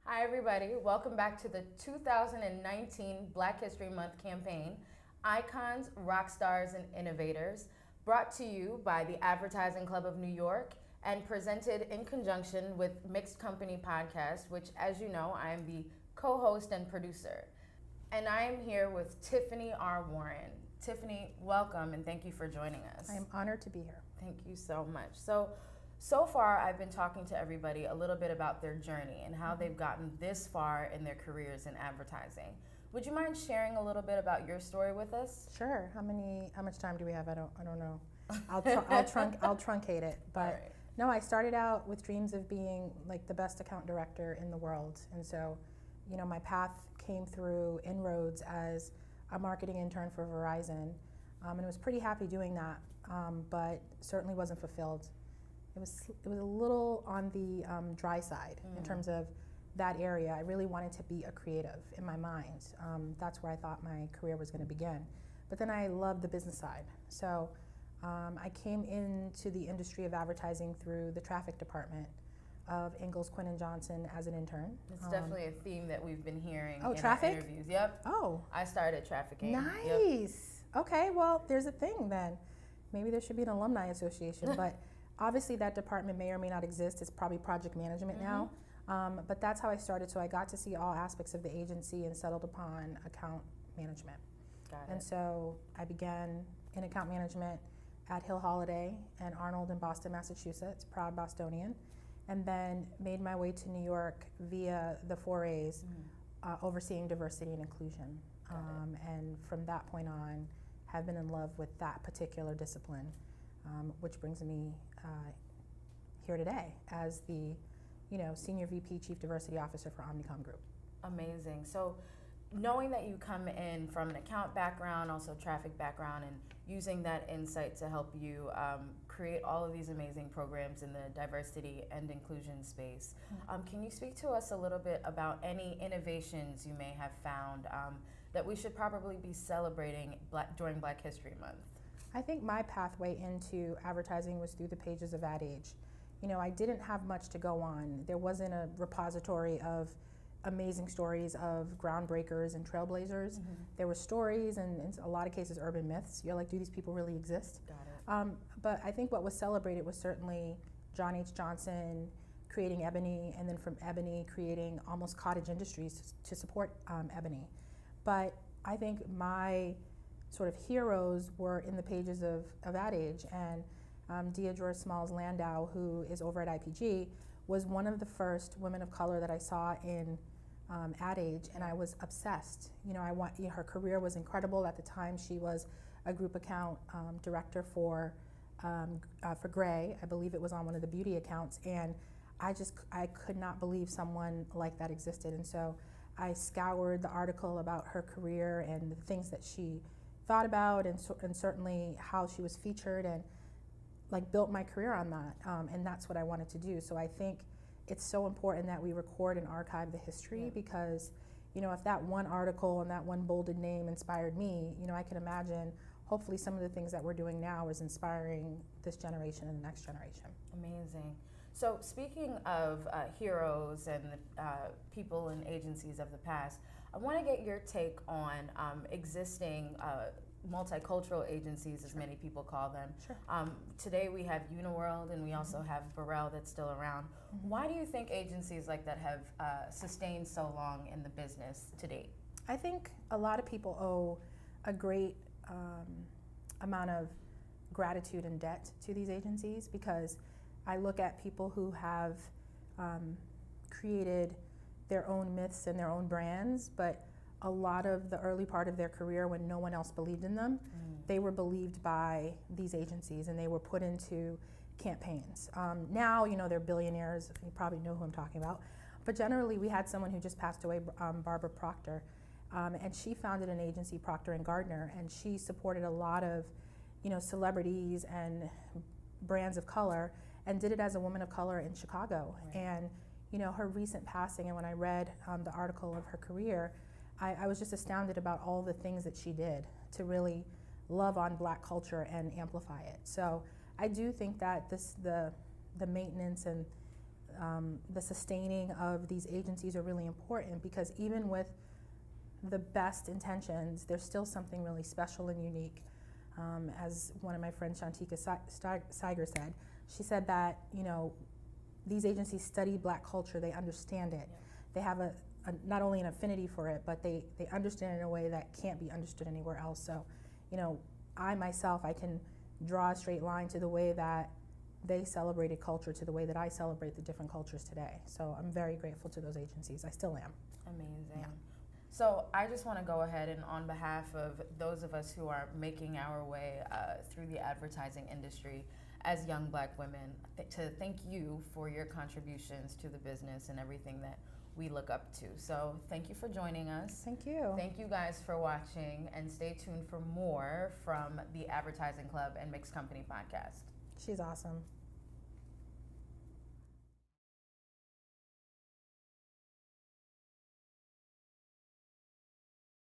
Hi, everybody. Welcome back to the 2019 Black History Month campaign, Icons, Rockstars, and Innovators, brought to you by the Advertising Club of New York and presented in conjunction with Mixed Company Podcast, which, as you know, I am the co-host and producer. And I am here with Tiffany R. Warren. Tiffany, welcome and thank you for joining us. I am honored to be here. Thank you so much. So far, I've been talking to everybody a little bit about their journey and how they've gotten this far in their careers in advertising. Would you mind sharing a little bit about your story with us? Sure. How much time do we have? I don't know. I'll truncate it. But Right. no, I started out with dreams of being like the best account director in the world. And so, my path came through inroads as a marketing intern for Verizon. And I was pretty happy doing that, but certainly wasn't fulfilled. It was a little on the dry side in terms of that area. I really wanted to be a creative in my mind. That's where I thought my career was going to begin. But then I loved the business side. So I came into the industry of advertising through the traffic department of Ingalls, Quinn & Johnson as an intern. It's definitely a theme that we've been hearing in traffic? our interviews. Yep. Oh, I started trafficking. Yep. nice. Okay, well, there's a thing then. Maybe there should be an alumni association, but obviously that department may or may not exist. It's probably project management now. But that's how I started. So I got to see all aspects of the agency and settled upon account management. Got And it. so I began in account management at Hill Holiday and Arnold in Boston, Massachusetts, proud Bostonian, and then made my way to New York via the forays, overseeing diversity and inclusion. And from that point on, have been in love with that particular discipline, which brings me here today as the Senior VP Chief Diversity Officer for Omnicom Group. Amazing. So knowing that you come in from an account background, also traffic background, and using that insight to help you create all of these amazing programs in the diversity and inclusion space, can you speak to us a little bit about any innovations you may have found that we should probably be celebrating during Black History Month? I think my pathway into advertising was through the pages of Ad Age. I didn't have much to go on. There wasn't a repository of amazing stories of groundbreakers and trailblazers. There were stories and in a lot of cases urban myths. You're like, do these people really exist? Got it. But I think what was celebrated was certainly John H. Johnson creating Ebony, and then from Ebony creating almost cottage industries to support Ebony. But I think my sort of heroes were in the pages of Ad Age, and Deidre Smalls Landau, who is over at IPG, was one of the first women of color that I saw in Ad Age, and I was obsessed. Her career was incredible. At the time, she was a group account director for Grey. I believe it was on one of the beauty accounts, and I could not believe someone like that existed. And so I scoured the article about her career and the things that she thought about, and certainly how she was featured, and built my career on that. And that's what I wanted to do. So I think it's so important that we record and archive the history, because if that one article and that one bolded name inspired me, I can imagine hopefully some of the things that we're doing now is inspiring this generation and the next generation. Amazing. So speaking of heroes and people and agencies of the past, I want to get your take on existing multicultural agencies, as many people call them. Sure. Today we have Uniworld, and we also have Burrell that's still around. Why do you think agencies like that have sustained so long in the business to date? I think a lot of people owe a great amount of gratitude and debt to these agencies, because I look at people who have created their own myths and their own brands, but a lot of the early part of their career, when no one else believed in them, they were believed by these agencies and they were put into campaigns. Now, they're billionaires. You probably know who I'm talking about. But generally, we had someone who just passed away, Barbara Proctor, and she founded an agency, Proctor & Gardner, and she supported a lot of, celebrities and brands of color, and did it as a woman of color in Chicago. Right. And, her recent passing, and when I read the article of her career, I was just astounded about all the things that she did to really love on Black culture and amplify it. So I do think that the maintenance and the sustaining of these agencies are really important, because even with the best intentions, there's still something really special and unique. As one of my friends, Shantika Seiger, said, she said that, you know, these agencies study Black culture, they understand it. Yeah. They have not only an affinity for it, but they understand it in a way that can't be understood anywhere else. So, you know, I myself, I can draw a straight line to the way that they celebrated culture to the way that I celebrate the different cultures today. So I'm very grateful to those agencies. I still am. Amazing. Yeah. So I just want to go ahead and, on behalf of those of us who are making our way through the advertising industry as young Black women, to thank you for your contributions to the business and everything that we look up to. So thank you for joining us. Thank you. Thank you guys for watching, and stay tuned for more from the Advertising Club and Mixed Company podcast. She's awesome.